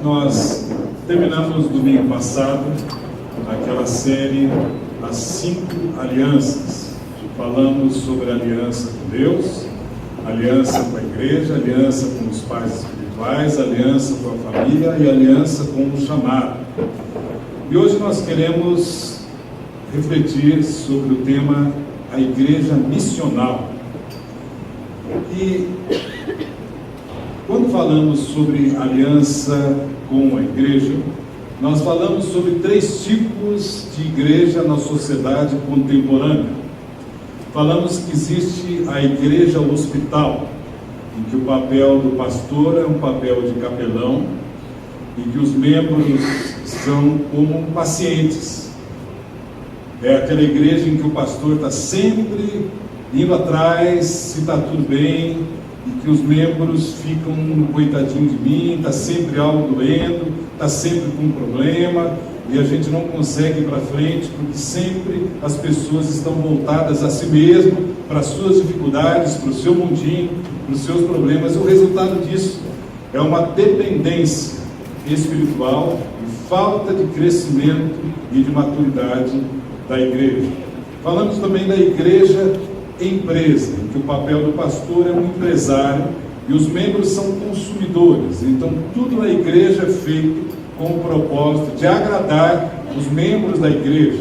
Nós terminamos domingo passado aquela série As 5 Alianças. Falamos sobre a aliança com Deus, aliança com a igreja, aliança com os pais espirituais, aliança com a família e aliança com o chamado. E hoje nós queremos refletir sobre o tema a igreja missional. E quando falamos sobre aliança com a igreja, nós falamos sobre 3 tipos de igreja na sociedade contemporânea. Falamos que existe a igreja hospital, em que o papel do pastor é um papel de capelão, e que os membros são como pacientes. É aquela igreja em que o pastor está sempre indo atrás, se está tudo bem, e que os membros ficam no coitadinho de mim, está sempre algo doendo, está sempre com um problema, e a gente não consegue ir para frente, porque sempre as pessoas estão voltadas a si mesmo, para as suas dificuldades, para o seu mundinho, para os seus problemas. E o resultado disso é uma dependência espiritual e falta de crescimento e de maturidade da igreja. Falamos também da igreja empresa, em que o papel do pastor é um empresário e os membros são consumidores. Então tudo na igreja é feito com o propósito de agradar os membros da igreja,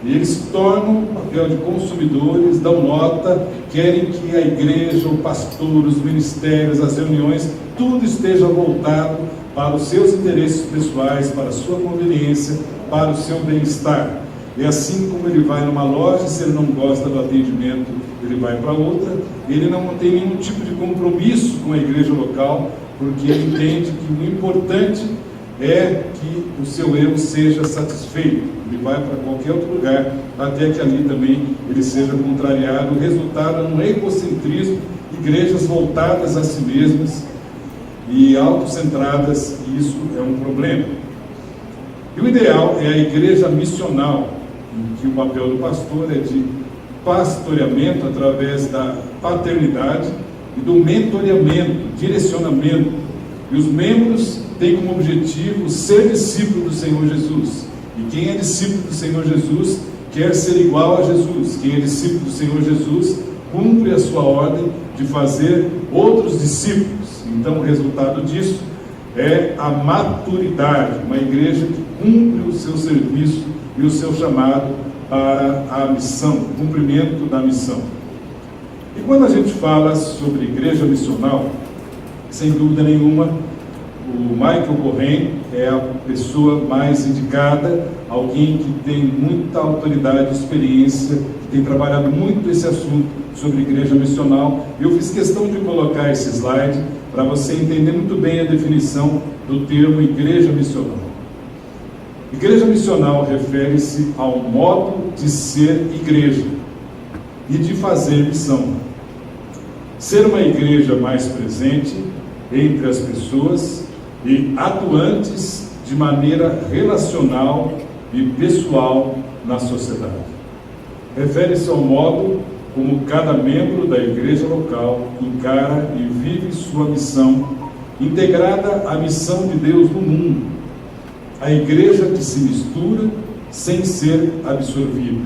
e eles se tornam o papel de consumidores, dão nota, querem que a igreja, o pastor, os ministérios, as reuniões, tudo esteja voltado para os seus interesses pessoais, para a sua conveniência, para o seu bem-estar. E assim como ele vai numa loja, se ele não gosta do atendimento, ele vai para outra. Ele não tem nenhum tipo de compromisso com a igreja local, porque ele entende que o importante é que o seu eu seja satisfeito. Ele vai para qualquer outro lugar, até que ali também ele seja contrariado. O resultado é um egocentrismo, igrejas voltadas a si mesmas e autocentradas, e isso é um problema. E o ideal é a igreja missional, em que o papel do pastor é de pastoreamento através da paternidade e do mentoreamento, direcionamento. E os membros têm como objetivo ser discípulo do Senhor Jesus. E quem é discípulo do Senhor Jesus quer ser igual a Jesus. Quem é discípulo do Senhor Jesus cumpre a sua ordem de fazer outros discípulos. Então o resultado disso é a maturidade, uma igreja que cumpre o seu serviço e o seu chamado para a missão, o cumprimento da missão. E quando a gente fala sobre igreja missional, sem dúvida nenhuma, o Michael Cohen é a pessoa mais indicada, alguém que tem muita autoridade e experiência, que tem trabalhado muito esse assunto sobre igreja missional. Eu fiz questão de colocar esse slide para você entender muito bem a definição do termo igreja missional. Igreja missional refere-se ao modo de ser igreja e de fazer missão. Ser uma igreja mais presente entre as pessoas e atuantes de maneira relacional e pessoal na sociedade. Refere-se ao modo como cada membro da igreja local encara e vive sua missão, integrada à missão de Deus no mundo. A igreja que se mistura sem ser absorvida.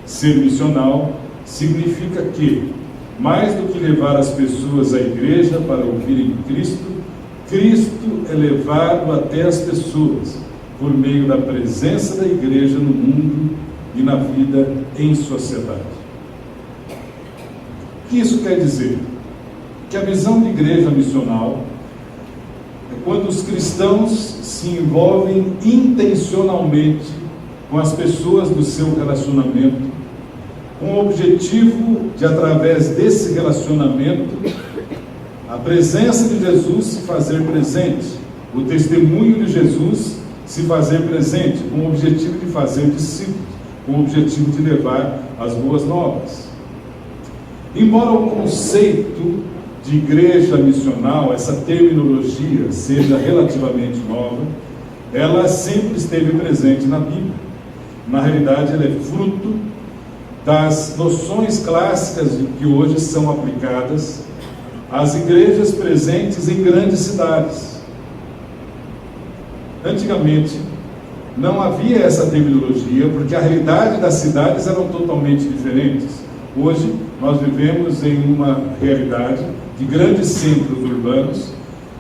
Ser missional significa que, mais do que levar as pessoas à igreja para ouvirem Cristo, Cristo é levado até as pessoas por meio da presença da igreja no mundo e na vida em sociedade. O que isso quer dizer? Que a visão de igreja missional é quando os cristãos se envolvem intencionalmente com as pessoas do seu relacionamento, com o objetivo de, através desse relacionamento, a presença de Jesus se fazer presente, o testemunho de Jesus se fazer presente, com o objetivo de fazer discípulos, com o objetivo de levar as boas novas. Embora o conceito de igreja missional, essa terminologia, seja relativamente nova, ela sempre esteve presente na Bíblia. Na realidade, ela é fruto das noções clássicas que hoje são aplicadas às igrejas presentes em grandes cidades. Antigamente, não havia essa terminologia, porque a realidade das cidades eram totalmente diferentes. Hoje, nós vivemos em uma realidade de grandes centros urbanos,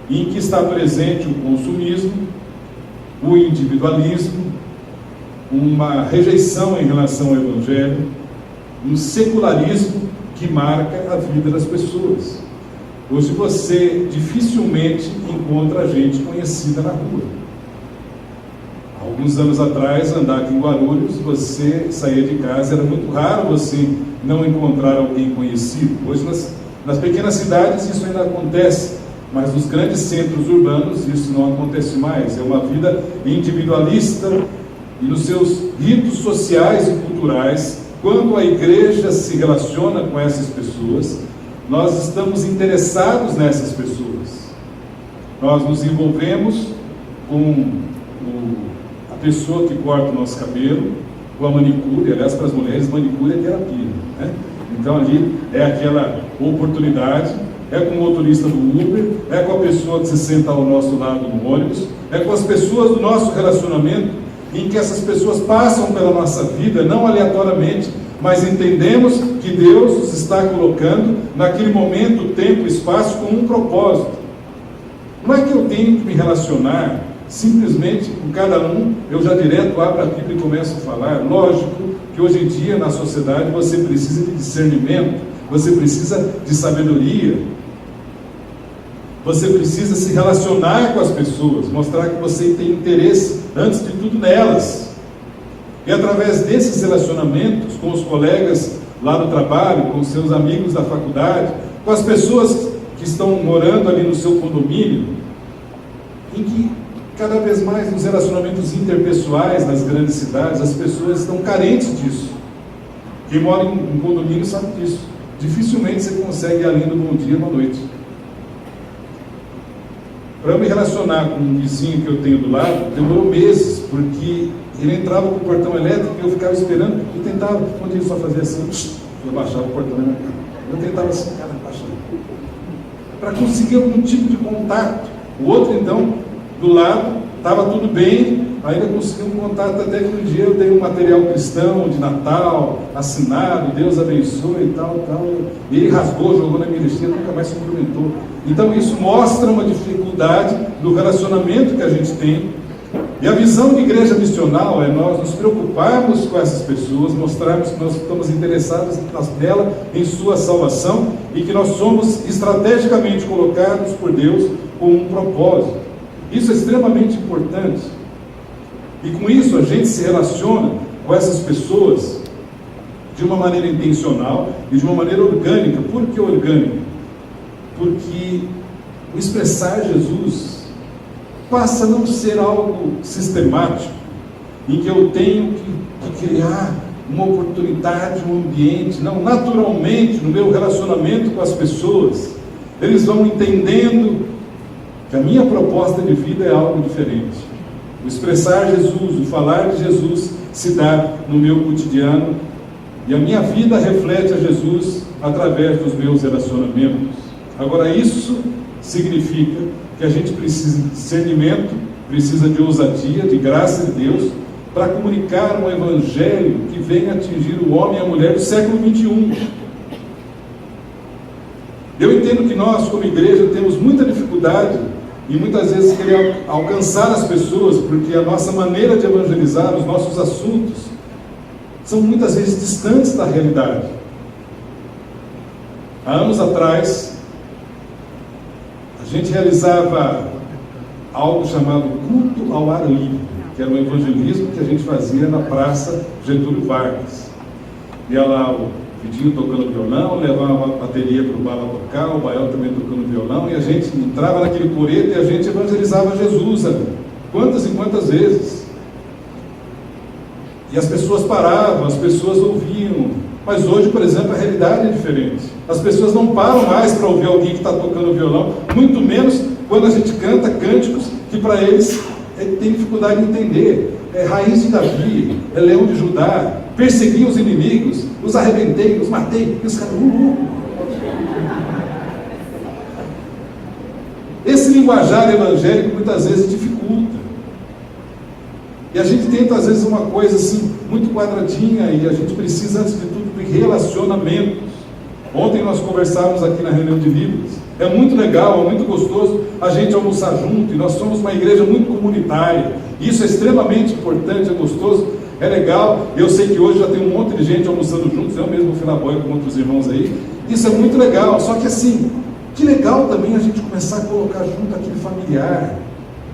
em que está presente o consumismo, o individualismo, uma rejeição em relação ao Evangelho, um secularismo que marca a vida das pessoas. Hoje você dificilmente encontra gente conhecida na rua. Há alguns anos atrás, andar aqui em Guarulhos, você saía de casa, era muito raro você não encontrar alguém conhecido. Hoje nas pequenas cidades isso ainda acontece, mas nos grandes centros urbanos isso não acontece mais. É uma vida individualista e nos seus ritos sociais e culturais, quando a igreja se relaciona com essas pessoas, nós estamos interessados nessas pessoas. Nós nos envolvemos com a pessoa que corta o nosso cabelo, com a manicure. Aliás, para as mulheres, manicure é terapia, né? Então ali é aquela oportunidade, é com o motorista do Uber, é com a pessoa que se senta ao nosso lado no ônibus, é com as pessoas do nosso relacionamento, em que essas pessoas passam pela nossa vida, não aleatoriamente, mas entendemos que Deus nos está colocando naquele momento, tempo, espaço, com um propósito. Não é que eu tenho que me relacionar simplesmente com cada um, eu já direto abro a Bíblia e começo a falar. Lógico que hoje em dia na sociedade você precisa de discernimento, você precisa de sabedoria, você precisa se relacionar com as pessoas, mostrar que você tem interesse, antes de tudo, nelas. E através desses relacionamentos com os colegas lá no trabalho, com os seus amigos da faculdade, com as pessoas que estão morando ali no seu condomínio, em que cada vez mais nos relacionamentos interpessoais nas grandes cidades, as pessoas estão carentes disso. Quem mora em condomínio sabe disso. Dificilmente você consegue ir além do bom dia, boa noite. Para eu me relacionar com um vizinho que eu tenho do lado, demorou meses, porque ele entrava com o portão elétrico e eu ficava esperando, e tentava, quando ele só fazia assim, eu baixava o portão na minha cara. Eu tentava assim, cara, baixava. Para conseguir algum tipo de contato. O outro, então, do lado, estava tudo bem, ainda consegui um contato, até que um dia eu dei um material cristão de Natal, assinado, Deus abençoe e tal. E ele rasgou, jogou na minha listinha, nunca mais se cumprimentou. Então isso mostra uma dificuldade do relacionamento que a gente tem. E a visão de igreja missional é nós nos preocuparmos com essas pessoas, mostrarmos que nós estamos interessados nela, em sua salvação, e que nós somos estrategicamente colocados por Deus com um propósito. Isso é extremamente importante. E com isso a gente se relaciona com essas pessoas de uma maneira intencional e de uma maneira orgânica. Por que orgânica? Porque o expressar Jesus passa a não ser algo sistemático, em que eu tenho que criar uma oportunidade, um ambiente. Não, naturalmente, no meu relacionamento com as pessoas, eles vão entendendo que a minha proposta de vida é algo diferente. O expressar Jesus, o falar de Jesus se dá no meu cotidiano, e a minha vida reflete a Jesus através dos meus relacionamentos. Agora, isso significa que a gente precisa de discernimento, precisa de ousadia, de graça de Deus, para comunicar um evangelho que venha atingir o homem e a mulher do século 21. Eu entendo que nós, como igreja, temos muita dificuldade e muitas vezes querer alcançar as pessoas, porque a nossa maneira de evangelizar, os nossos assuntos, são muitas vezes distantes da realidade. Há anos atrás, a gente realizava algo chamado culto ao ar livre, que era um evangelismo que a gente fazia na Praça Getúlio Vargas. Ia lá o Vidinho tocando violão, levava uma bateria para o Bala tocar, o Bael também tocando violão, e a gente entrava naquele coreto e a gente evangelizava Jesus ali. Quantas e quantas vezes? E as pessoas paravam, as pessoas ouviam. Mas hoje, por exemplo, a realidade é diferente. As pessoas não param mais para ouvir alguém que está tocando violão, muito menos quando a gente canta cânticos que para eles tem dificuldade de entender. É raiz de Davi, é leão de Judá, persegui os inimigos, os arrebentei, os matei, e os caras... Esse linguajar evangélico muitas vezes dificulta. E a gente tenta, às vezes, uma coisa assim, muito quadradinha, e a gente precisa, antes de tudo, de relacionamentos. Ontem nós conversávamos aqui na reunião de líderes. É muito legal, é muito gostoso a gente almoçar junto, e nós somos uma igreja muito comunitária. Isso é extremamente importante, é gostoso, é legal. Eu sei que hoje já tem um monte de gente almoçando juntos, eu mesmo fui na boia com outros irmãos aí. Isso é muito legal, só que assim, que legal também a gente começar a colocar junto aquele familiar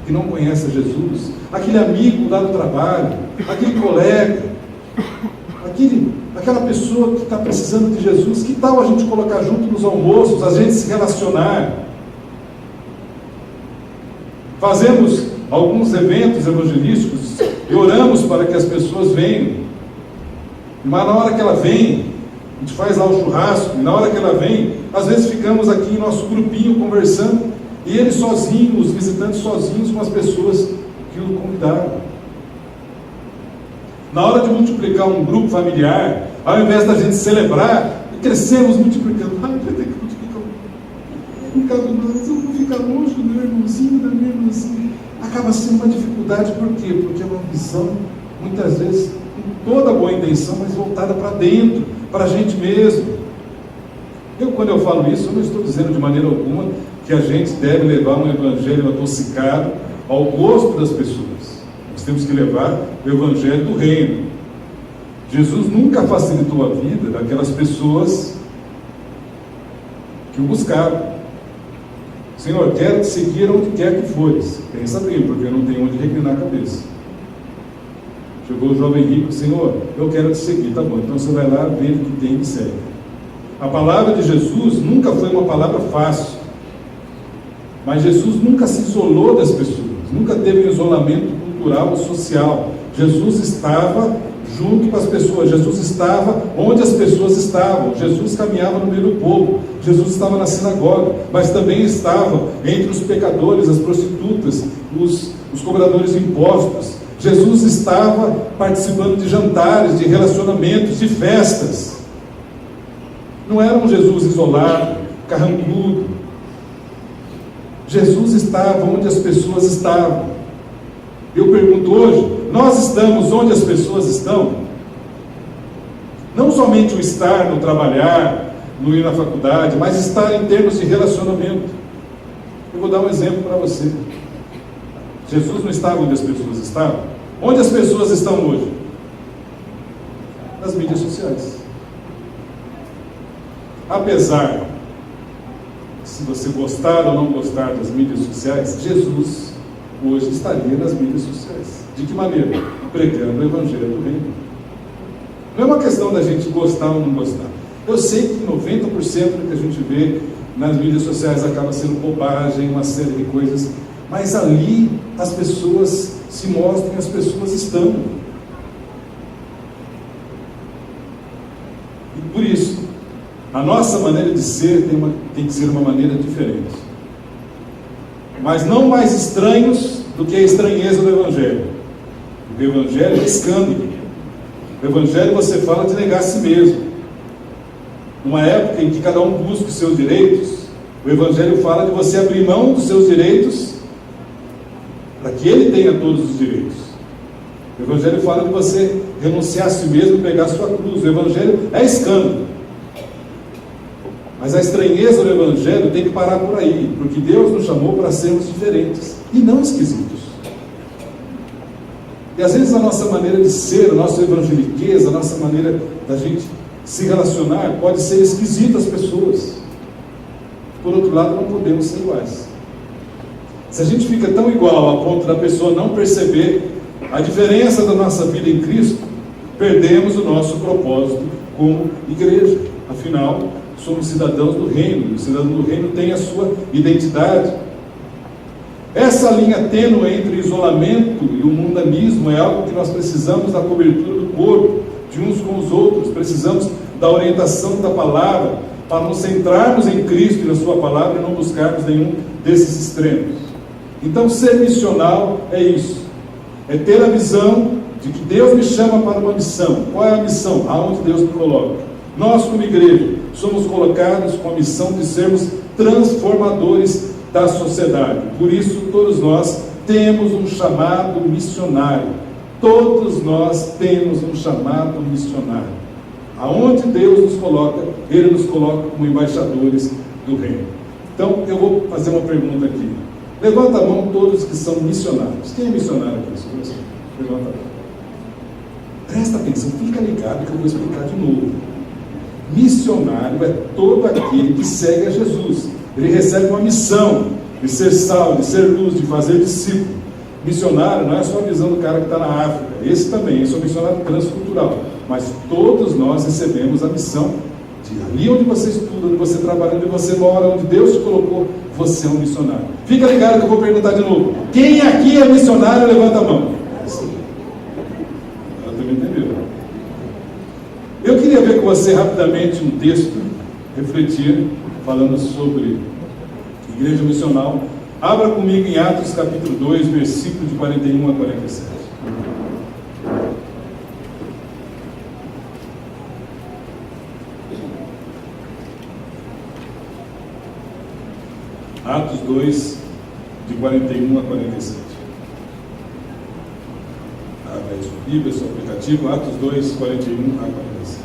que não conhece Jesus, aquele amigo lá do trabalho, aquele colega, aquela pessoa que está precisando de Jesus. Que tal a gente colocar junto nos almoços, a gente se relacionar? Fazemos alguns eventos evangelísticos e oramos para que as pessoas venham, mas na hora que ela vem, a gente faz lá o churrasco, e na hora que ela vem, às vezes ficamos aqui em nosso grupinho conversando, e ele sozinho, os visitantes sozinhos com as pessoas que o convidaram. Na hora de multiplicar um grupo familiar, ao invés da gente celebrar, crescemos multiplicando. Ai, vai ter que multiplicar um bocado mais, eu vou ficar longe do meu irmãozinho, da minha irmãzinha. Acaba sendo uma dificuldade, por quê? Porque é uma visão, muitas vezes, com toda boa intenção, mas voltada para dentro, para a gente mesmo. Quando eu falo isso, eu não estou dizendo de maneira alguma que a gente deve levar um evangelho adocicado ao gosto das pessoas. Nós temos que levar o evangelho do reino. Jesus nunca facilitou a vida daquelas pessoas que o buscaram. Senhor, quero te seguir onde quer que fores. Pensa bem, porque eu não tenho onde reclinar a cabeça. Chegou o jovem rico: Senhor, eu quero te seguir. Tá bom, então você vai lá, vende o que tem e me segue. A palavra de Jesus nunca foi uma palavra fácil. Mas Jesus nunca se isolou das pessoas, nunca teve um isolamento cultural ou social. Jesus estava junto com as pessoas, Jesus estava onde as pessoas estavam, Jesus caminhava no meio do povo, Jesus estava na sinagoga, mas também estava entre os pecadores, as prostitutas, os cobradores de impostos. Jesus estava participando de jantares, de relacionamentos, de festas. Não era um Jesus isolado, carrancudo. Jesus estava onde as pessoas estavam. Eu pergunto hoje, nós estamos onde as pessoas estão? Não somente o estar no trabalhar, no ir na faculdade, mas estar em termos de relacionamento. Eu vou dar um exemplo para você. Jesus não estava onde as pessoas estavam. Onde as pessoas estão hoje? Nas mídias sociais. Apesar, se você gostar ou não gostar das mídias sociais, Jesus hoje estaria nas mídias sociais. De que maneira? Pregando o evangelho do reino. Não é uma questão da gente gostar ou não gostar. Eu sei que 90% do que a gente vê nas mídias sociais acaba sendo bobagem, uma série de coisas, mas ali as pessoas se mostram, as pessoas estão. E por isso, a nossa maneira de ser tem que ser uma maneira diferente. Mas não mais estranhos do que a estranheza do Evangelho. Porque o Evangelho é escândalo. O Evangelho você fala de negar a si mesmo. Numa época em que cada um busca os seus direitos, o Evangelho fala de você abrir mão dos seus direitos para que ele tenha todos os direitos. O Evangelho fala de você renunciar a si mesmo e pegar a sua cruz. O Evangelho é escândalo. Mas a estranheza do Evangelho tem que parar por aí, porque Deus nos chamou para sermos diferentes e não esquisitos. E às vezes a nossa maneira de ser, a nossa evangeliquez, a nossa maneira da gente se relacionar pode ser esquisita às pessoas. Por outro lado, não podemos ser iguais. Se a gente fica tão igual a ponto da pessoa não perceber a diferença da nossa vida em Cristo, perdemos o nosso propósito como igreja. Afinal, somos cidadãos do reino, e o cidadão do reino tem a sua identidade. Essa linha tênue entre isolamento e o mundanismo é algo que nós precisamos da cobertura do corpo, de uns com os outros, precisamos da orientação da palavra, para nos centrarmos em Cristo e na sua palavra e não buscarmos nenhum desses extremos. Então, ser missional é isso, é ter a visão de que Deus me chama para uma missão. Qual é a missão? Aonde Deus me coloca. Nós, como igreja, somos colocados com a missão de sermos transformadores da sociedade. Por isso, todos nós temos um chamado missionário. Todos nós temos um chamado missionário. Aonde Deus nos coloca, Ele nos coloca como embaixadores do reino. Então, eu vou fazer uma pergunta aqui. Levanta a mão todos que são missionários. Quem é missionário aqui? Levanta a mão. Presta atenção, fica ligado que eu vou explicar de novo. Missionário é todo aquele que segue a Jesus. Ele recebe uma missão de ser sal, de ser luz, de fazer discípulo. Missionário não é só a visão do cara que está na África. Esse também, esse é um missionário transcultural. Mas todos nós recebemos a missão de ali onde você estuda, onde você trabalha, onde você mora, onde Deus te colocou, você é um missionário. Fica ligado que eu vou perguntar de novo. Quem aqui é missionário, levanta a mão. Ela também entendeu. Eu queria ver com você rapidamente um texto, refletir, falando sobre igreja missional. Abra comigo em Atos capítulo 2, versículo de 41 a 47. Atos 2, de 41 a 47. Abra aí sua Bíblia, seu aplicativo, Atos 2, 41 a 47.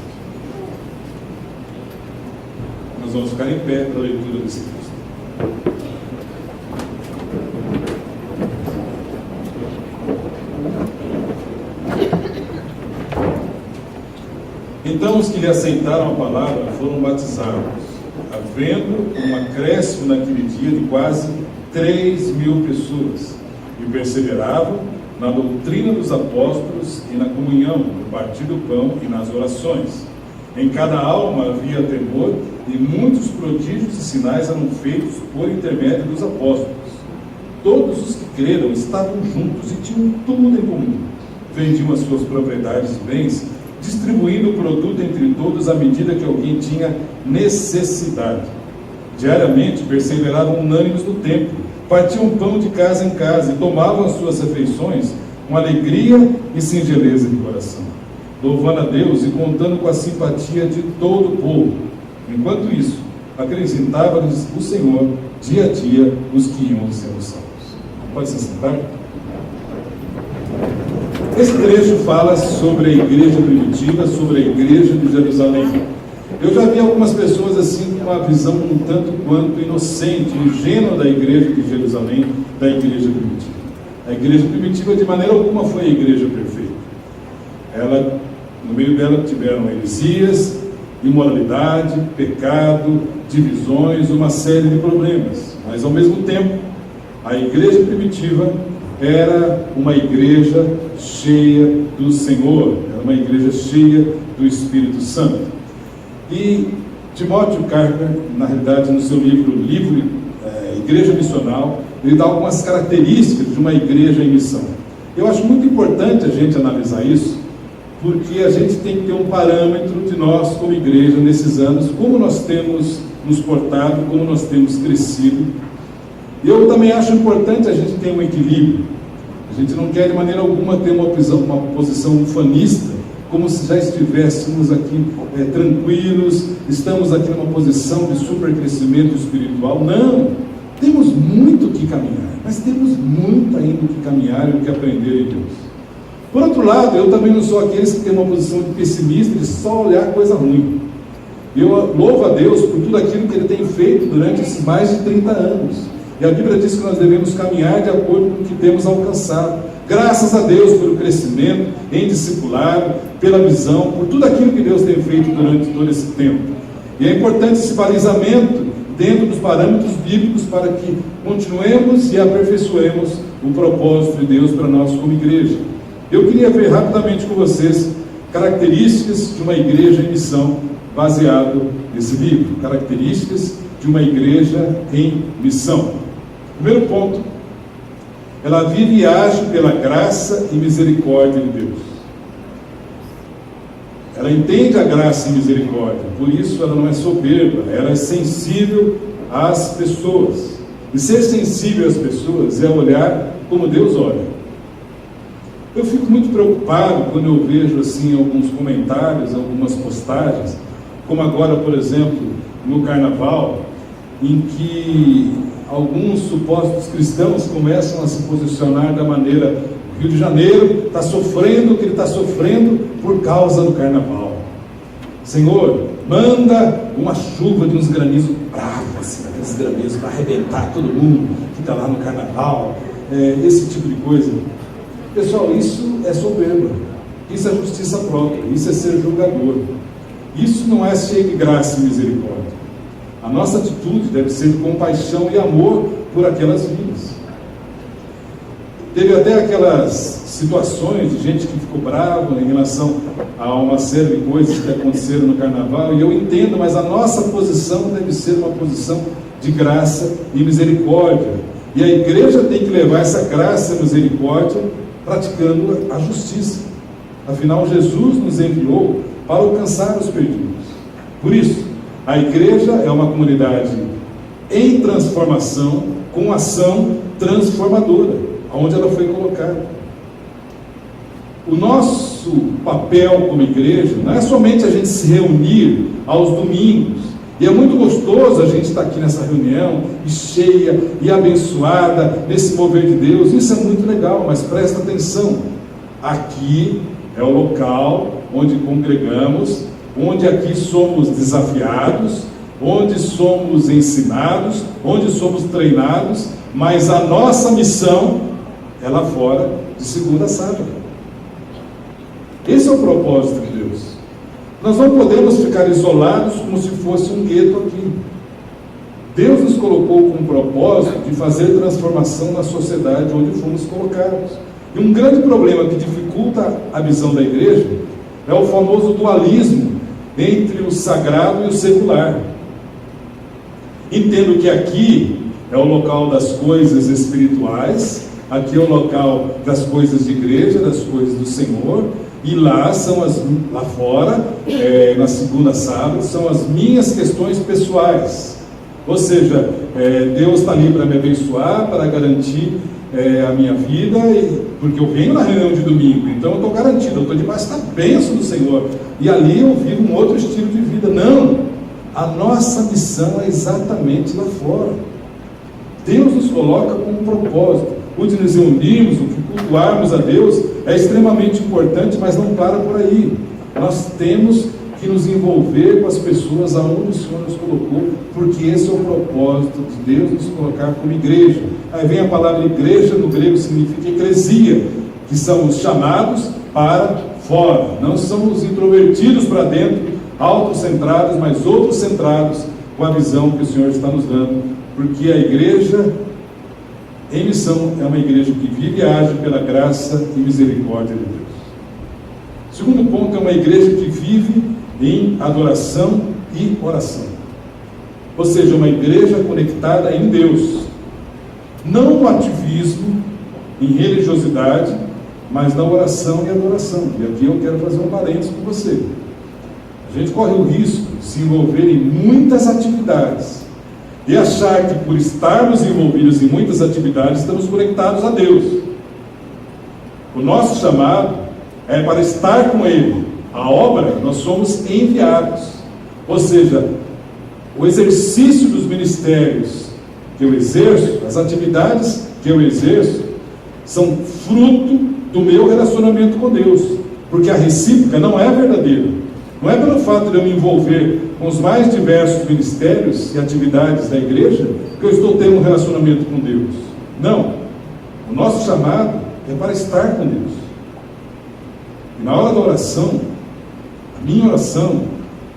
Nós vamos ficar em pé para a leitura desse texto. Então os que lhe aceitaram a palavra foram batizados, havendo um acréscimo naquele dia de quase 3.000 pessoas, e perseveravam na doutrina dos apóstolos e na comunhão, no partir do pão e nas orações. Em cada alma havia temor, e muitos prodígios e sinais eram feitos por intermédio dos apóstolos. Todos os que creram estavam juntos e tinham tudo em comum. Vendiam as suas propriedades e bens, distribuindo o produto entre todos à medida que alguém tinha necessidade. Diariamente perseveravam unânimes no templo, partiam pão de casa em casa e tomavam as suas refeições com alegria e singeleza de coração, louvando a Deus e contando com a simpatia de todo o povo. Enquanto isso, acrescentava-lhes o Senhor dia a dia os que iam sendo salvos. Pode se sentar? Esse trecho fala sobre a igreja primitiva, sobre a igreja de Jerusalém. Eu já vi algumas pessoas assim com uma visão um tanto quanto inocente, ingênua da igreja de Jerusalém, da igreja primitiva. A igreja primitiva de maneira alguma foi a igreja perfeita. Ela, no meio dela tiveram heresias, imoralidade, pecado, divisões, uma série de problemas. Mas ao mesmo tempo, a igreja primitiva era uma igreja cheia do Senhor, era uma igreja cheia do Espírito Santo. E Timóteo Carper, na realidade, no seu livro Igreja Missional, ele dá algumas características de uma igreja em missão. Eu acho muito importante a gente analisar isso, porque a gente tem que ter um parâmetro de nós como igreja nesses anos, como nós temos nos portado, como nós temos crescido. Eu também acho importante a gente ter um equilíbrio. A gente não quer de maneira alguma ter uma posição ufanista, como se já estivéssemos aqui tranquilos, estamos aqui numa posição de supercrescimento espiritual. Não! Temos muito que caminhar, mas temos muito ainda que caminhar e o que aprender em Deus. Por outro lado, eu também não sou aqueles que têm uma posição de pessimista, de só olhar coisa ruim. Eu louvo a Deus por tudo aquilo que Ele tem feito durante esses mais de 30 anos. E a Bíblia diz que nós devemos caminhar de acordo com o que temos alcançado. Graças a Deus pelo crescimento em discipulado, pela visão, por tudo aquilo que Deus tem feito durante todo esse tempo. E é importante esse balizamento dentro dos parâmetros bíblicos para que continuemos e aperfeiçoemos o propósito de Deus para nós como igreja. Eu queria ver rapidamente com vocês características de uma igreja em missão, baseado nesse livro. Características de uma igreja em missão. Primeiro ponto, ela vive e age pela graça e misericórdia de Deus. Ela entende a graça e misericórdia, por isso ela não é soberba, ela é sensível às pessoas. E ser sensível às pessoas é olhar como Deus olha. Eu fico muito preocupado quando eu vejo assim alguns comentários, algumas postagens, como agora, por exemplo, no Carnaval, em que alguns supostos cristãos começam a se posicionar da maneira Rio de Janeiro está sofrendo o que ele está sofrendo por causa do carnaval. Senhor, manda uma chuva de uns granizos bravos, assim, aqueles granizos para arrebentar todo mundo que está lá no carnaval, esse tipo de coisa. Pessoal, isso é soberba, isso é justiça própria, isso é ser julgador. Isso não é cheio de graça e misericórdia. A nossa atitude deve ser de compaixão e amor por aquelas vidas. Teve até aquelas situações de gente que ficou brava em relação a uma série de coisas que aconteceram no carnaval, e eu entendo, mas a nossa posição deve ser uma posição de graça e misericórdia. E a igreja tem que levar essa graça e misericórdia praticando a justiça. Afinal, Jesus nos enviou para alcançar os perdidos. Por isso, a igreja é uma comunidade em transformação, com ação transformadora, onde ela foi colocada. O nosso papel como igreja não é somente a gente se reunir aos domingos, e é muito gostoso a gente estar aqui nessa reunião, e cheia, e abençoada, nesse mover de Deus, isso é muito legal, mas presta atenção, aqui é o local onde congregamos, onde aqui somos desafiados, onde somos ensinados, onde somos treinados, mas a nossa missão é lá fora, de segunda a sábado. Esse é o propósito de Deus. Nós não podemos ficar isolados como se fosse um gueto aqui. Deus nos colocou com o propósito de fazer transformação na sociedade onde fomos colocados. E um grande problema que dificulta a visão da igreja é o famoso dualismo entre o sagrado e o secular. Entendo que aqui é o local das coisas espirituais, aqui é o local das coisas de igreja, das coisas do Senhor, e lá fora, na segunda sábado, são as minhas questões pessoais. Ou seja, Deus está ali para me abençoar, para garantir a minha vida, porque eu venho na reunião de domingo, então eu estou garantido, eu estou debaixo da bênção do Senhor, e ali eu vivo um outro estilo de vida. Não, a nossa missão é exatamente lá fora. Deus nos coloca com um propósito. O de nos reunirmos, o que cultuarmos a Deus é extremamente importante, mas não para por aí. Nós temos que nos envolver com as pessoas aonde o Senhor nos colocou, porque esse é o propósito de Deus nos colocar como igreja. Aí vem a palavra igreja, no grego significa eclesia, que são os chamados para fora. Não são os introvertidos para dentro, autocentrados, mas outros centrados com a visão que o Senhor está nos dando, porque a igreja em missão é uma igreja que vive e age pela graça e misericórdia de Deus. Segundo ponto, é uma igreja que vive em adoração e oração. Ou seja, uma igreja conectada em Deus, não no ativismo, em religiosidade, mas na oração e adoração. E aqui eu quero fazer um parênteses com você. A gente corre o risco de se envolver em muitas atividades e achar que por estarmos envolvidos em muitas atividades estamos conectados a Deus. O nosso chamado é para estar com Ele. A obra, nós somos enviados. Ou seja, o exercício dos ministérios que eu exerço, as atividades que eu exerço, são fruto do meu relacionamento com Deus. Porque a recíproca não é verdadeira. Não é pelo fato de eu me envolver com os mais diversos ministérios e atividades da igreja que eu estou tendo um relacionamento com Deus. Não. O nosso chamado é para estar com Deus. E na hora da oração, a minha oração,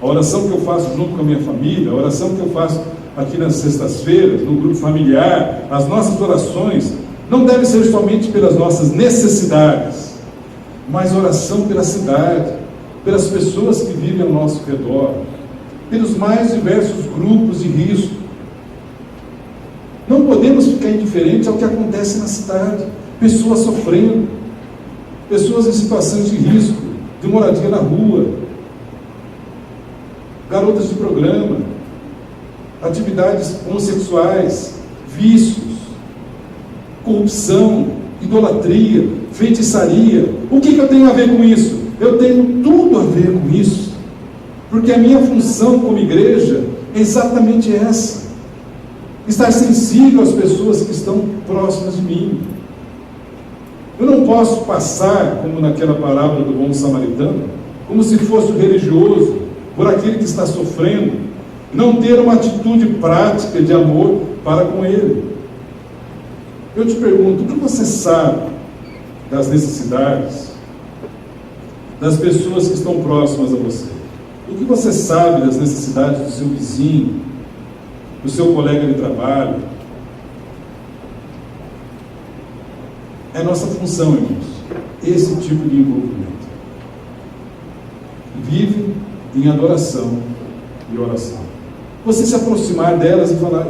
a oração que eu faço junto com a minha família, a oração que eu faço aqui nas sextas-feiras, no grupo familiar, as nossas orações, não deve ser somente pelas nossas necessidades, mas oração pela cidade, pelas pessoas que vivem ao nosso redor, pelos mais diversos grupos de risco. Não podemos ficar indiferentes ao que acontece na cidade. Pessoas sofrendo, pessoas em situações de risco, de moradia na rua, garotas de programa, atividades homossexuais, vícios, corrupção, idolatria, feitiçaria. O que eu tenho a ver com isso? Eu tenho tudo a ver com isso, porque a minha função como igreja é exatamente essa: estar sensível às pessoas que estão próximas de mim. Eu não posso passar, como naquela parábola do bom samaritano, como se fosse religioso, por aquele que está sofrendo, não ter uma atitude prática de amor para com ele. Eu te pergunto, o que você sabe das necessidades das pessoas que estão próximas a você? O que você sabe das necessidades do seu vizinho, do seu colega de trabalho? É nossa função, irmãos, esse tipo de envolvimento. Vive em adoração e oração. Você se aproximar delas e falar,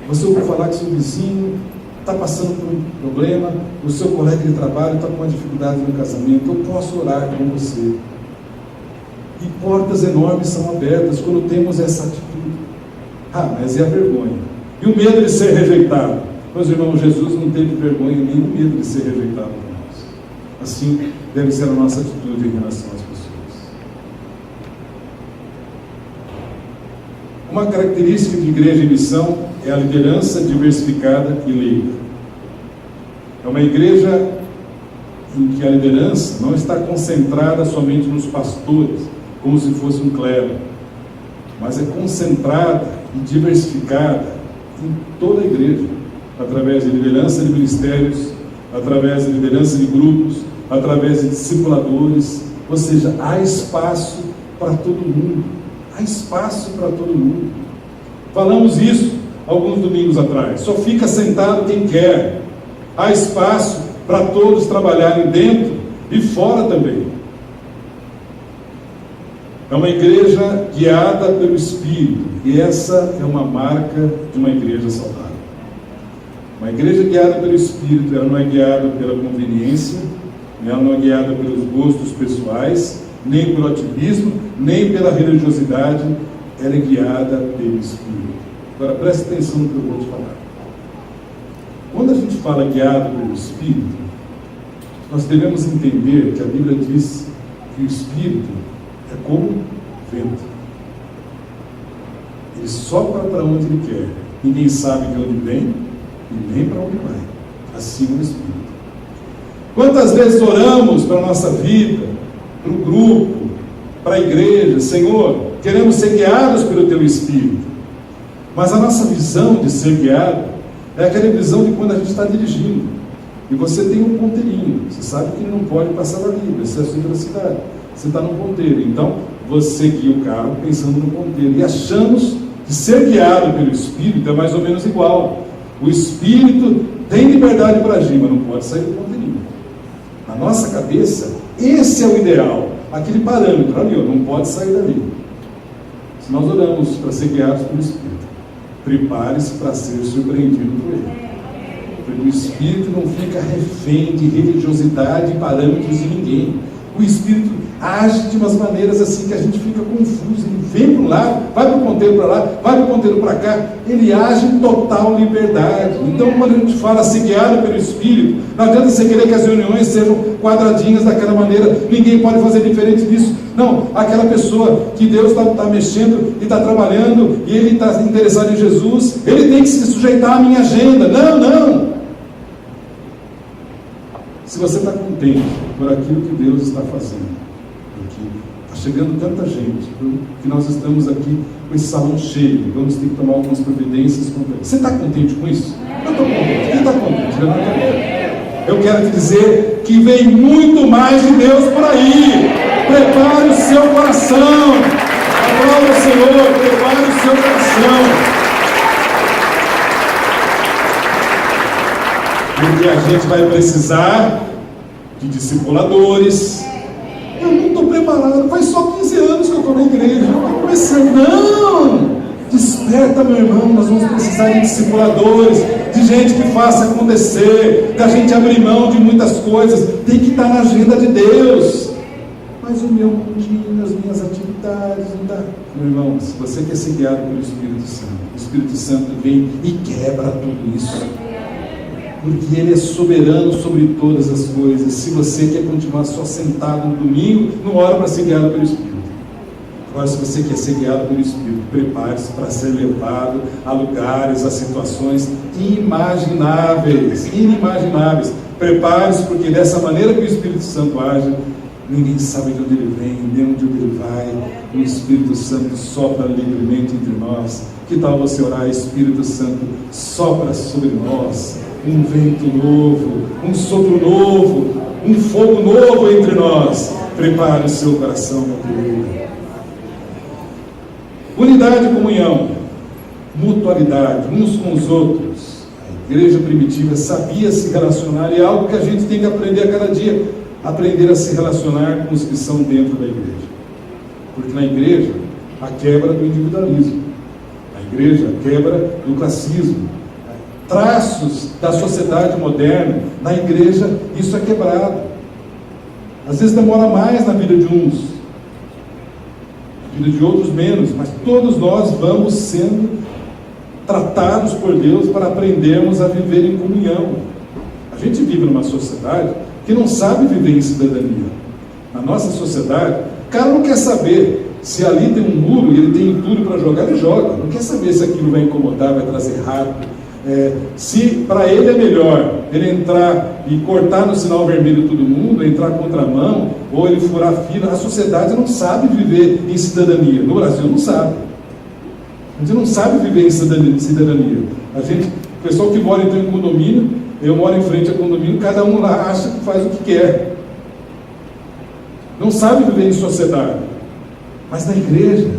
você ouviu falar que seu vizinho está passando por um problema, o seu colega de trabalho está com uma dificuldade no casamento, eu posso orar com você. E portas enormes são abertas quando temos essa atitude. Mas e a vergonha? E o medo de ser rejeitado? Meus irmãos, Jesus não teve vergonha nem o medo de ser rejeitado por nós. Assim deve ser a nossa atitude em relação às pessoas. Uma característica de igreja em missão é a liderança diversificada e leiga. É uma igreja em que a liderança não está concentrada somente nos pastores, como se fosse um clero, mas é concentrada e diversificada em toda a igreja, através de liderança de ministérios, através de liderança de grupos, através de discipuladores, ou seja, há espaço para todo mundo, há espaço para todo mundo. Falamos isso alguns domingos atrás, só fica sentado quem quer, há espaço para todos trabalharem dentro e fora também. É uma igreja guiada pelo Espírito, e essa é uma marca de uma igreja saudável. Uma igreja guiada pelo Espírito, ela não é guiada pela conveniência, ela não é guiada pelos gostos pessoais, nem pelo ativismo, nem pela religiosidade, ela é guiada pelo Espírito. Agora preste atenção no que eu vou te falar. Quando a gente fala guiado pelo Espírito, nós devemos entender que a Bíblia diz que o Espírito é como vento. Ele sopra para onde ele quer. Ninguém sabe de onde vem e nem para onde vai. Assim é o Espírito. Quantas vezes oramos para a nossa vida, para o grupo, para a igreja, Senhor, queremos ser guiados pelo Teu Espírito. Mas a nossa visão de ser guiado é aquela visão de quando a gente está dirigindo. E você tem um ponteirinho. Você sabe que não pode passar dali, excesso de velocidade. Você está no ponteiro. Então, você guia o carro pensando no ponteiro. E achamos que ser guiado pelo Espírito é mais ou menos igual. O Espírito tem liberdade para agir, mas não pode sair do ponteirinho. Na nossa cabeça, esse é o ideal. Aquele parâmetro ali, não pode sair dali. Se nós oramos para ser guiados pelo Espírito, prepare-se para ser surpreendido por Ele. Porque o Espírito não fica refém de religiosidade e parâmetros de ninguém. O Espírito age de umas maneiras assim que a gente fica confuso. Ele vem para um lado, vai para o ponteiro para lá, vai para o ponteiro para cá. Ele age em total liberdade. Então, quando a gente fala ser guiado pelo Espírito, não adianta você querer que as reuniões sejam quadradinhas daquela maneira. Ninguém pode fazer diferente disso. Não, aquela pessoa que Deus está mexendo e está trabalhando, e ele está interessado em Jesus, ele tem que se sujeitar à minha agenda. Não. Se você está contente por aquilo que Deus está fazendo, porque está chegando tanta gente, que nós estamos aqui com esse salão cheio, vamos ter que tomar algumas providências. Você está contente com isso? Eu estou contente. Quem está contente? Eu quero te dizer que vem muito mais de Deus por aí. Prepare o seu coração. Aplauda o Senhor, prepare o seu coração. Porque a gente vai precisar de discipuladores. Eu não estou preparado, faz só 15 anos que eu estou na igreja, eu estou começando. Não! Desperta, meu irmão, nós vamos precisar de discipuladores, de gente que faça acontecer, da gente abrir mão de muitas coisas, tem que estar na agenda de Deus. Mas o meu mundinho, as minhas atividades, não dá. Meu irmão, se você quer ser guiado pelo Espírito Santo, o Espírito Santo vem e quebra tudo isso. Porque Ele é soberano sobre todas as coisas. Se você quer continuar só sentado no domingo, não ora para ser guiado pelo Espírito. Agora, se você quer ser guiado pelo Espírito, prepare-se para ser levado a lugares, a situações inimagináveis. Prepare-se, porque dessa maneira que o Espírito Santo age, ninguém sabe de onde ele vem, nem onde ele vai. O Espírito Santo sopra livremente entre nós. Que tal você orar? Espírito Santo, sopra sobre nós um vento novo, um sopro novo, um fogo novo entre nós. Prepare o seu coração, meu querido. Unidade e comunhão, mutualidade uns com os outros. A igreja primitiva sabia se relacionar, e é algo que a gente tem que aprender a cada dia, aprender a se relacionar com os que são dentro da igreja. Porque na igreja, a quebra do individualismo, na igreja, a quebra do classismo, traços da sociedade moderna, na igreja, isso é quebrado. Às vezes demora mais na vida de uns, na vida de outros menos, mas todos nós vamos sendo tratados por Deus para aprendermos a viver em comunhão. A gente vive numa sociedade que não sabe viver em cidadania. Na nossa sociedade, o cara não quer saber se ali tem um muro e ele tem entulho para jogar, ele joga. Não quer saber se aquilo vai incomodar, vai trazer rato. Se para ele é melhor ele entrar e cortar no sinal vermelho todo mundo, entrar contramão, ou ele furar fila. A sociedade não sabe viver em cidadania. No Brasil não sabe. A gente não sabe viver em cidadania. O pessoal que mora então em condomínio, eu moro em frente a condomínio, cada um lá acha que faz o que quer. Não sabe viver em sociedade. Mas na igreja,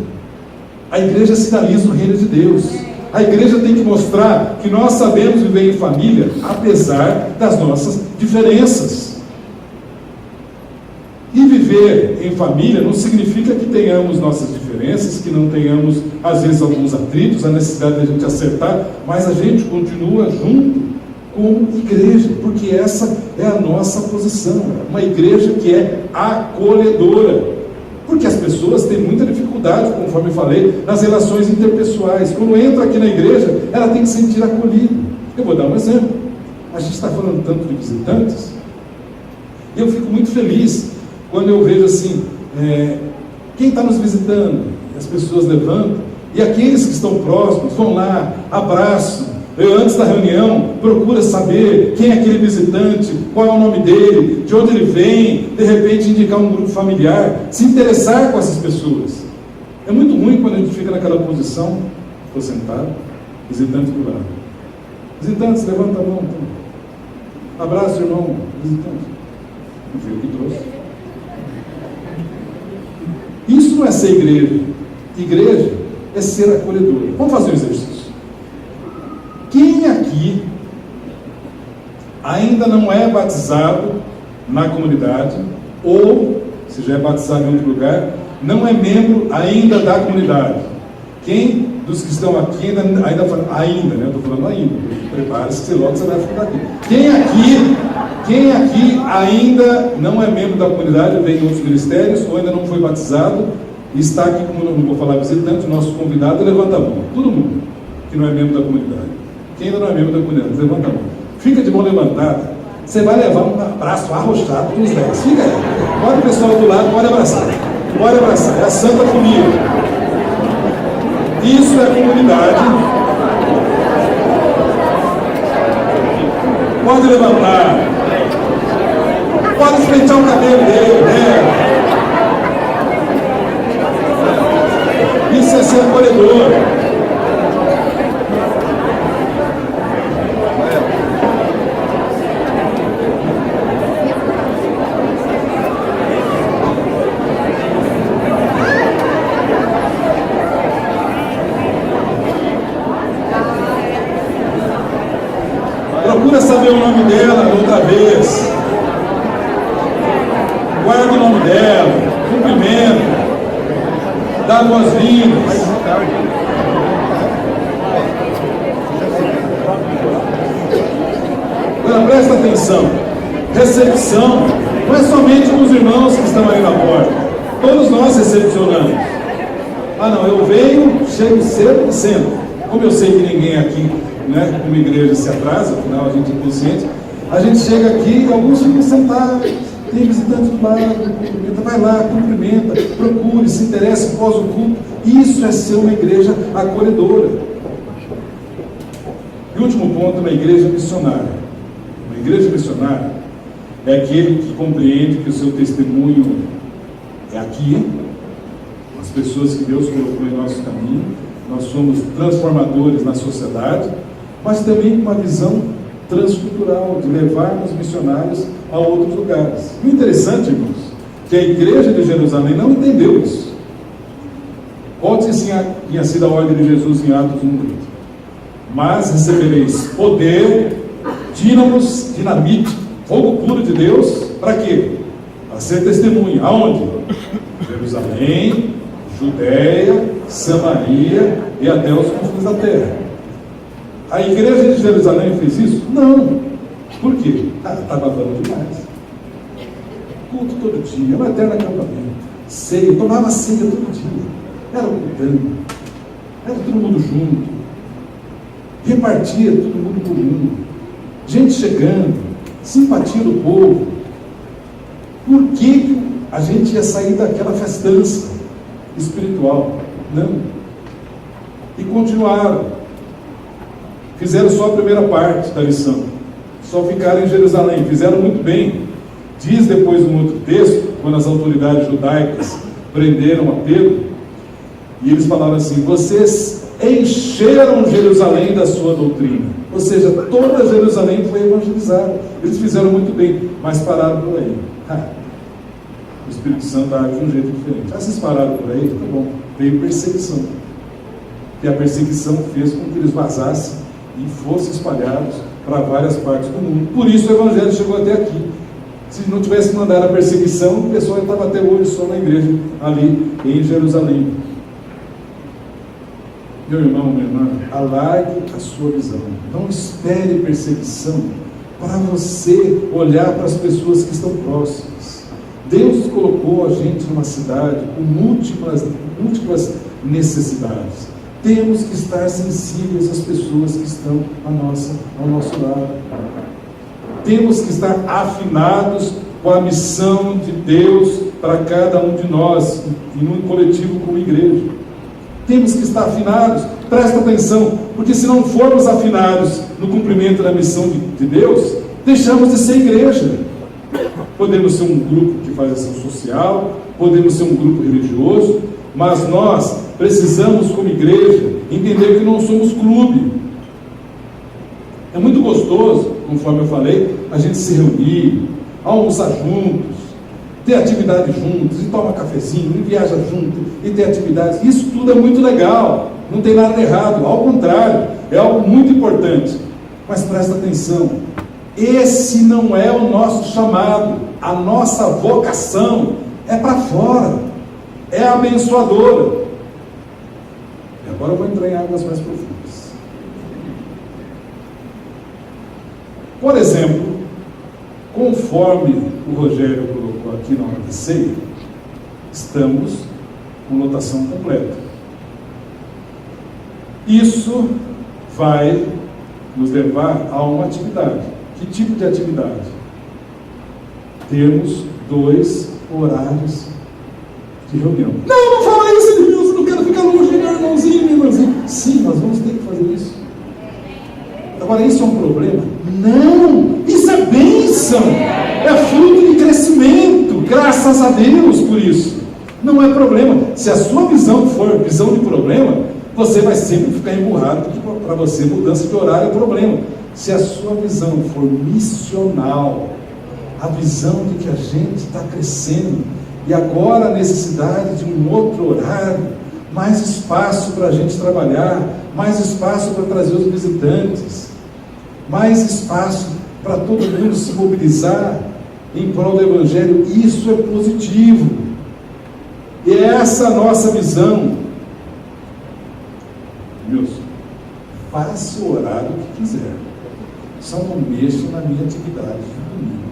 a igreja sinaliza o reino de Deus. A igreja tem que mostrar que nós sabemos viver em família, apesar das nossas diferenças. E viver em família não significa que tenhamos nossas diferenças, que não tenhamos, às vezes, alguns atritos, a necessidade de a gente acertar, mas a gente continua junto como igreja, porque essa é a nossa posição. Uma igreja que é acolhedora. Porque as pessoas têm muita dificuldade, conforme eu falei, nas relações interpessoais. Quando entra aqui na igreja, ela tem que se sentir acolhida. Eu vou dar um exemplo. A gente está falando tanto de visitantes, e eu fico muito feliz quando eu vejo assim, quem está nos visitando, as pessoas levantam, e aqueles que estão próximos vão lá, abraçam. Eu, antes da reunião, procura saber quem é aquele visitante, qual é o nome dele, de onde ele vem, de repente indicar um grupo familiar, se interessar com essas pessoas. É muito ruim quando a gente fica naquela posição, estou sentado, visitante do lado. Visitantes, levanta a mão. Então. Abraço, irmão, visitante. Não foi o que trouxe. Isso não é ser igreja. Igreja é ser acolhedor. Vamos fazer um exercício. Quem aqui ainda não é batizado na comunidade, ou, se já é batizado em outro lugar, não é membro ainda da comunidade? Quem dos que estão aqui ainda né? Estou falando ainda. Prepare-se, que logo você vai ficar aqui. Quem aqui ainda não é membro da comunidade, vem em outros ministérios, ou ainda não foi batizado, e está aqui, como não vou falar visitante, o nosso convidado, levanta a mão. Todo mundo que não é membro da comunidade. Quem ainda não é membro da comunidade, levanta a mão. Fica de mão levantada. Você vai levar um abraço arrochado com os 10. Fica aí. Pode o pessoal do lado, pode abraçar. Pode abraçar. É a Santa Família. Isso é comunidade. Pode levantar. Pode enfrentar o cabelo dele, né? Isso é ser acolhedor. Procura saber o nome dela outra vez. Guarda o nome dela. Cumprimenta. Dá boas-vindas. Agora presta atenção. Recepção não é somente com os irmãos que estão aí na porta. Todos nós recepcionamos. Ah não, eu venho, chego cedo e sento. Como eu sei que ninguém aqui, né, como igreja se atrasa, afinal a gente é consciente, a gente chega aqui e alguns ficam sentados, Tem visitante do lado, cumprimenta, vai lá, cumprimenta, procure, se interesse após o culto. Isso é ser uma igreja acolhedora. E o último ponto, uma igreja missionária. Uma igreja missionária é aquele que compreende que o seu testemunho é aqui, as pessoas que Deus colocou em nosso caminho. Nós somos transformadores na sociedade, mas também com uma visão transcultural, de levarmos missionários a outros lugares. E o interessante, irmãos, que a igreja de Jerusalém não entendeu isso. Qual tinha sido a ordem de Jesus em Atos 1:8? Mas recebereis poder, dínamos, dinamite, fogo puro de Deus, para quê? Para ser testemunha. Aonde? Jerusalém, Judéia, Samaria e até os confins da terra. A igreja de Jerusalém fez isso? Não. Por quê? Estava dando demais. Culto todo dia, um eterno acampamento, ceia, tomava ceia todo dia, era cultando, era todo mundo junto, repartia todo mundo comum, gente chegando, simpatia do povo. Por que a gente ia sair daquela festança espiritual? Não. E continuaram. Fizeram só a primeira parte da lição. Só ficaram em Jerusalém. Fizeram muito bem. Diz depois um outro texto, quando as autoridades judaicas prenderam a Pedro, e eles falaram assim: vocês encheram Jerusalém da sua doutrina. Ou seja, toda Jerusalém foi evangelizada. Eles fizeram muito bem, mas pararam por aí. O Espírito Santo age de um jeito diferente. Vocês pararam por aí? Tá bom. Veio perseguição. E a perseguição fez com que eles vazassem e fossem espalhados para várias partes do mundo. Por isso o Evangelho chegou até aqui. Se não tivesse mandado a perseguição, o pessoal estava até hoje só na igreja, ali em Jerusalém. Meu irmão, minha irmã, alargue a sua visão. Não espere perseguição para você olhar para as pessoas que estão próximas. Deus colocou a gente numa cidade com múltiplas necessidades. Temos que estar sensíveis às pessoas que estão ao nosso lado. Temos que estar afinados com a missão de Deus para cada um de nós, e num coletivo como igreja. Temos que estar afinados, presta atenção, porque se não formos afinados no cumprimento da missão de Deus, deixamos de ser igreja. Podemos ser um grupo que faz ação social, podemos ser um grupo religioso, mas nós precisamos, como igreja, entender que não somos clube. É muito gostoso, conforme eu falei, a gente se reunir, almoçar juntos, ter atividade juntos, e toma cafezinho, e viaja junto, e ter atividades. Isso tudo é muito legal, não tem nada de errado, ao contrário, é algo muito importante. Mas presta atenção, esse não é o nosso chamado, a nossa vocação é para fora, é abençoadora. E agora eu vou entrar em águas mais profundas. Por exemplo, conforme o Rogério colocou aqui na hora da ceia, estamos com lotação completa. Isso vai nos levar a uma atividade. Que tipo de atividade? Temos 2 horários de reunião. Não fala isso, Deus, eu não quero ficar longe, meu irmãozinho, minha irmãzinha. Sim, nós vamos ter que fazer isso. Agora, isso é um problema? Não! Isso é bênção! É fruto de crescimento, graças a Deus por isso. Não é problema. Se a sua visão for visão de problema, você vai sempre ficar emburrado, porque para você mudança de horário é problema. Se a sua visão for missional, a visão de que a gente está crescendo, e agora a necessidade de um outro horário, mais espaço para a gente trabalhar, mais espaço para trazer os visitantes, mais espaço para todo mundo se mobilizar em prol do Evangelho. Isso é positivo. E é essa a nossa visão. Wilson, faça o horário que quiser, só não mexa na minha atividade de domingo,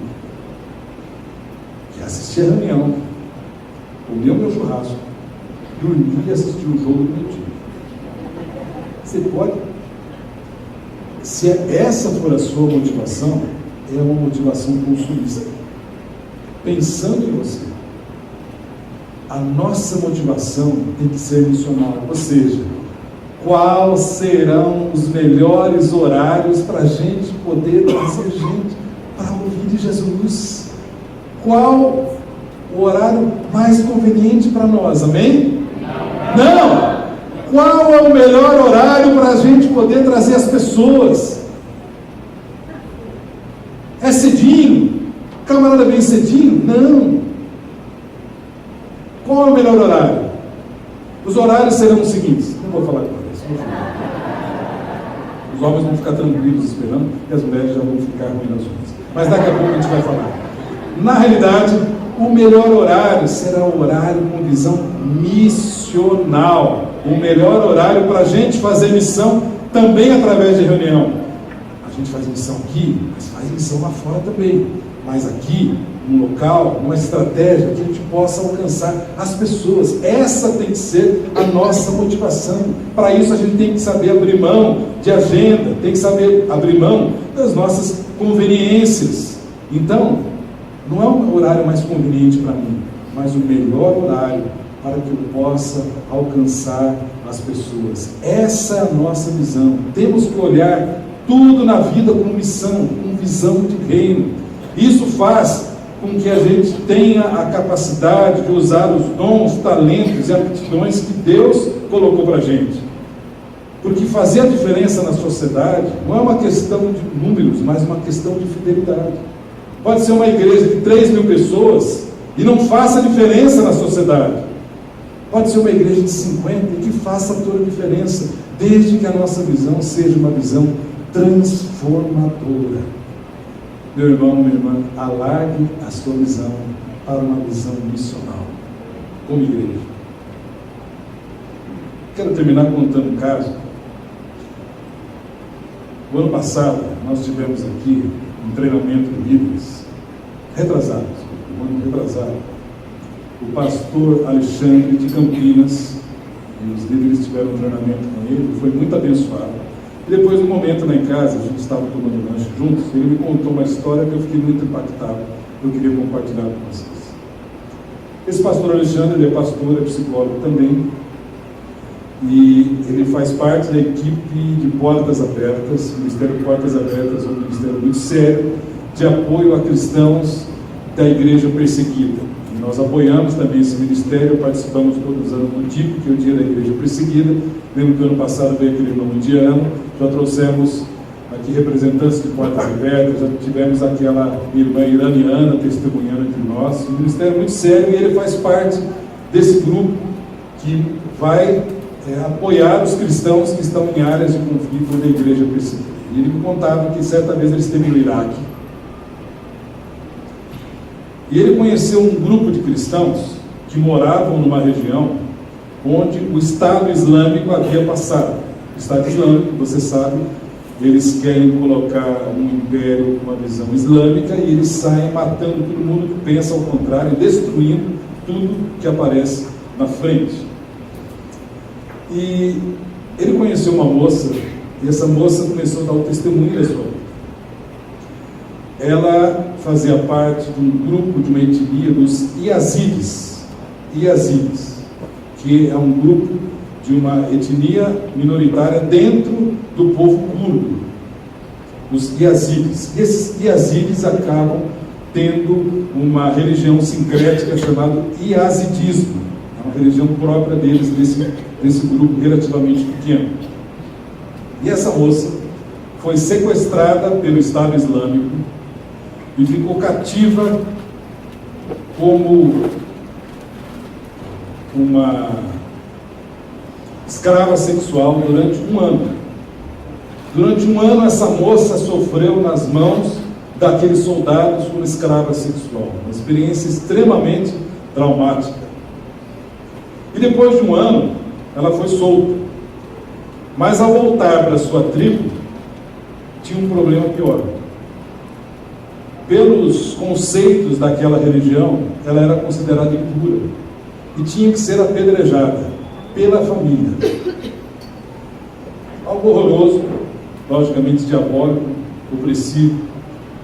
que é assistir a reunião, comer o meu churrasco, dormir e assistir o jogo do meu time. Você pode, se essa for a sua motivação, é uma motivação consumista. pensando em você. A nossa motivação tem que ser missional, ou seja, quais serão os melhores horários para a gente poder trazer gente para ouvir de Jesus? Qual o horário mais conveniente para nós? Amém? Não! Qual é o melhor horário para a gente poder trazer as pessoas? É cedinho? Camarada vem cedinho? Não! Qual é o melhor horário? Os horários serão os seguintes. Não vou falar agora. Os homens vão ficar tranquilos esperando e as mulheres já vão ficar ruinas. Mas daqui a pouco a gente vai falar. Na realidade, o melhor horário será o horário com visão missional. O melhor horário para a gente fazer missão também através de reunião. A gente faz missão aqui, mas faz missão lá fora também. Mas aqui, num local, numa estratégia que a gente possa alcançar as pessoas. Essa tem que ser a nossa motivação. Para isso a gente tem que saber abrir mão de agenda, tem que saber abrir mão das nossas conveniências. Então, não é o horário mais conveniente para mim, mas o melhor horário para que eu possa alcançar as pessoas. Essa é a nossa visão. Temos que olhar tudo na vida com missão, com visão de reino. Isso faz com que a gente tenha a capacidade de usar os dons, talentos e aptidões que Deus colocou para a gente. Porque fazer a diferença na sociedade não é uma questão de números, mas uma questão de fidelidade. Pode ser uma igreja de 3.000 pessoas e não faça diferença na sociedade. Pode ser uma igreja de 50 e que faça toda a diferença, desde que a nossa visão seja uma visão transformadora. Meu irmão, minha irmã, alargue a sua visão para uma visão missional, como igreja. Quero terminar contando um caso. O ano passado, nós tivemos aqui um treinamento de líderes, um ano retrasado. O pastor Alexandre de Campinas, e os líderes tiveram um treinamento com ele, foi muito abençoado. E depois, um momento lá em casa, a gente estava tomando lanche juntos, e ele me contou uma história que eu fiquei muito impactado. Eu queria compartilhar com vocês. Esse pastor Alexandre, ele é pastor, é psicólogo também, e ele faz parte da equipe de Portas Abertas. O Ministério Portas Abertas é um ministério muito sério de apoio a cristãos da igreja perseguida. E nós apoiamos também esse ministério, participamos todos os anos do DIP, que é o Dia da Igreja Perseguida. Lembro que ano passado veio aquele irmão indiano, já trouxemos aqui representantes de Portas Abertas, já tivemos aquela irmã iraniana testemunhando entre nós. Um ministério muito sério, e ele faz parte desse grupo que vai apoiar os cristãos que estão em áreas de conflito da igreja perseguida. E ele me contava que certa vez ele esteve no Iraque. E ele conheceu um grupo de cristãos que moravam numa região onde o Estado Islâmico havia passado. O Estado Islâmico, você sabe, eles querem colocar um império com uma visão islâmica e eles saem matando todo mundo que pensa ao contrário, destruindo tudo que aparece na frente. E ele conheceu uma moça, e essa moça começou a dar o testemunho da sua vida. Ela fazia parte de um grupo, de uma etnia dos Yazidis, que é um grupo de uma etnia minoritária dentro do povo curdo, os Yazidis. Esses Yazidis acabam tendo uma religião sincrética chamada Yazidismo, é uma religião própria deles, desse grupo relativamente pequeno. E essa moça foi sequestrada pelo Estado Islâmico e ficou cativa como uma escrava sexual durante um ano. Durante um ano essa moça sofreu nas mãos daqueles soldados como escrava sexual, uma experiência extremamente traumática. E depois de um ano ela foi solta, mas ao voltar para sua tribo tinha um problema pior. Pelos conceitos daquela religião, ela era considerada impura e tinha que ser apedrejada pela família. Algo horroroso, logicamente diabólico, opressivo.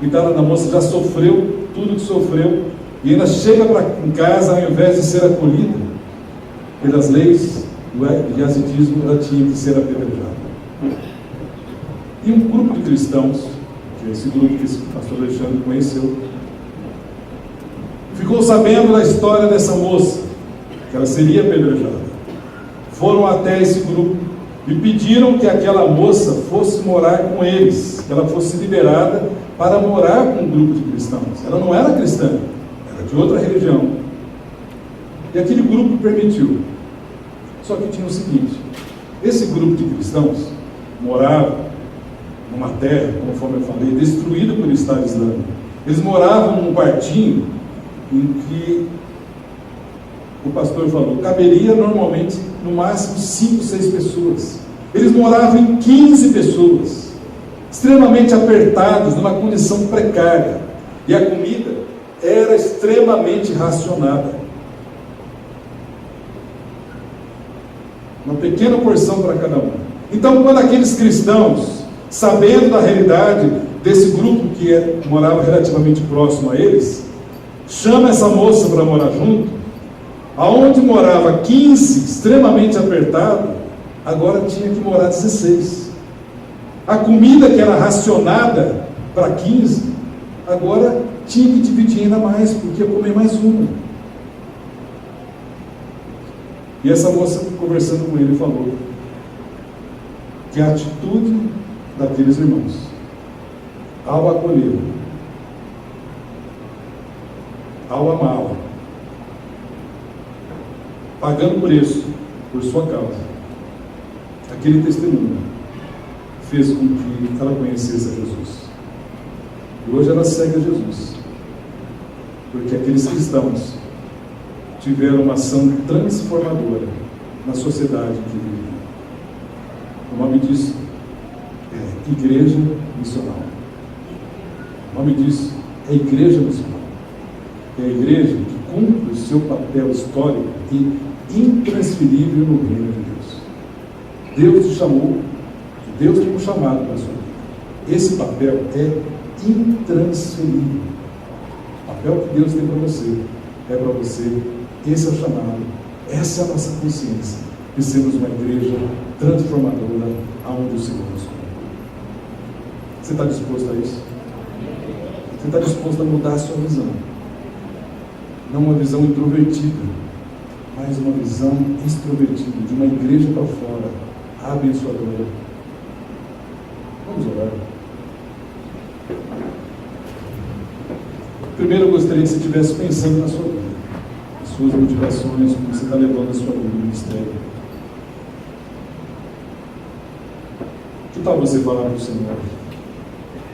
Coitada da moça, já sofreu tudo que sofreu e ainda chega em casa, ao invés de ser acolhida pelas leis do hasitismo, ela tinha que ser apedrejada. E um grupo de cristãos, que é esse grupo que o pastor Alexandre conheceu, ficou sabendo da história dessa moça, que ela seria apedrejada. Foram até esse grupo e pediram que aquela moça fosse morar com eles, que ela fosse liberada para morar com um grupo de cristãos. Ela não era cristã, era de outra religião. E aquele grupo permitiu. Só que tinha o seguinte: esse grupo de cristãos morava numa terra, conforme eu falei, destruída pelo Estado Islâmico. Eles moravam num quartinho em que o pastor falou, caberia normalmente no máximo 5, 6 pessoas. Eles moravam em 15 pessoas, extremamente apertados, numa condição precária, e a comida era extremamente racionada, uma pequena porção para cada um. Então, quando aqueles cristãos, sabendo da realidade desse grupo que morava relativamente próximo a eles, chama essa moça para morar junto, aonde morava 15, extremamente apertado, agora tinha que morar 16. A comida que era racionada para 15, agora tinha que dividir ainda mais, porque ia comer mais uma. E essa moça, conversando com ele, falou que a atitude daqueles irmãos, ao acolhê-la, ao amá-la, pagando preço por sua causa, aquele testemunho fez com que ela conhecesse a Jesus. E hoje ela segue a Jesus, porque aqueles cristãos tiveram uma ação transformadora na sociedade que vivem. O nome disso é Igreja Missional. O nome disso é Igreja Missional. É a igreja que cumpre o seu papel histórico e intransferível no reino de Deus. Deus te chamou, Deus tem um chamado para a sua vida. Esse papel é intransferível. O papel que Deus tem para você é para você. Esse é o chamado, essa é a nossa consciência de sermos uma igreja transformadora aonde o Senhor nos colocou. Você está disposto a isso? Você está disposto a mudar a sua visão? Não uma visão introvertida, mas uma visão extrovertida, de uma igreja para fora, abençoadora. Vamos orar. Primeiro eu gostaria que você estivesse pensando na sua vida, nas suas motivações, como você está levando a sua vida no ministério. Que tal você falar para o Senhor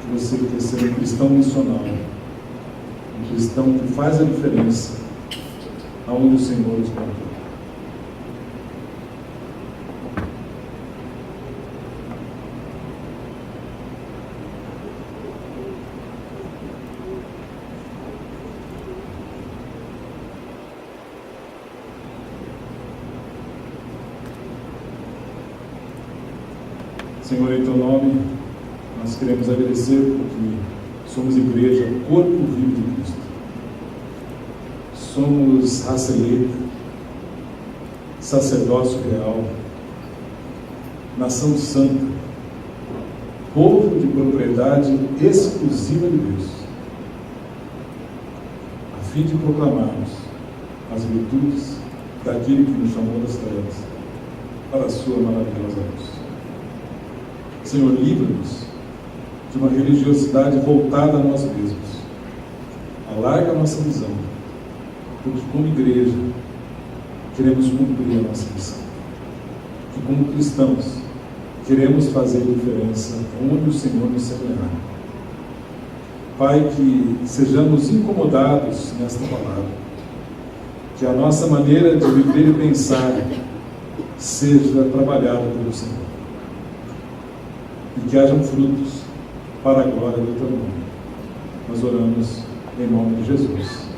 que você quer ser um cristão missional, um cristão que faz a diferença aonde o Senhor nos plantou? Senhor, em Teu nome, nós queremos agradecer porque somos igreja, corpo vivo de Cristo. Somos raça eleita, sacerdócio real, nação santa, povo de propriedade exclusiva de Deus, a fim de proclamarmos as virtudes daquele que nos chamou das trevas para a sua maravilhosa luz. Senhor, livra-nos de uma religiosidade voltada a nós mesmos. Alarga a nossa visão, porque como igreja queremos cumprir a nossa missão. E como cristãos queremos fazer diferença onde o Senhor nos semear. Pai, que sejamos incomodados nesta palavra, que a nossa maneira de viver e pensar seja trabalhada pelo Senhor. E que hajam frutos para a glória do Teu nome. Nós oramos em nome de Jesus.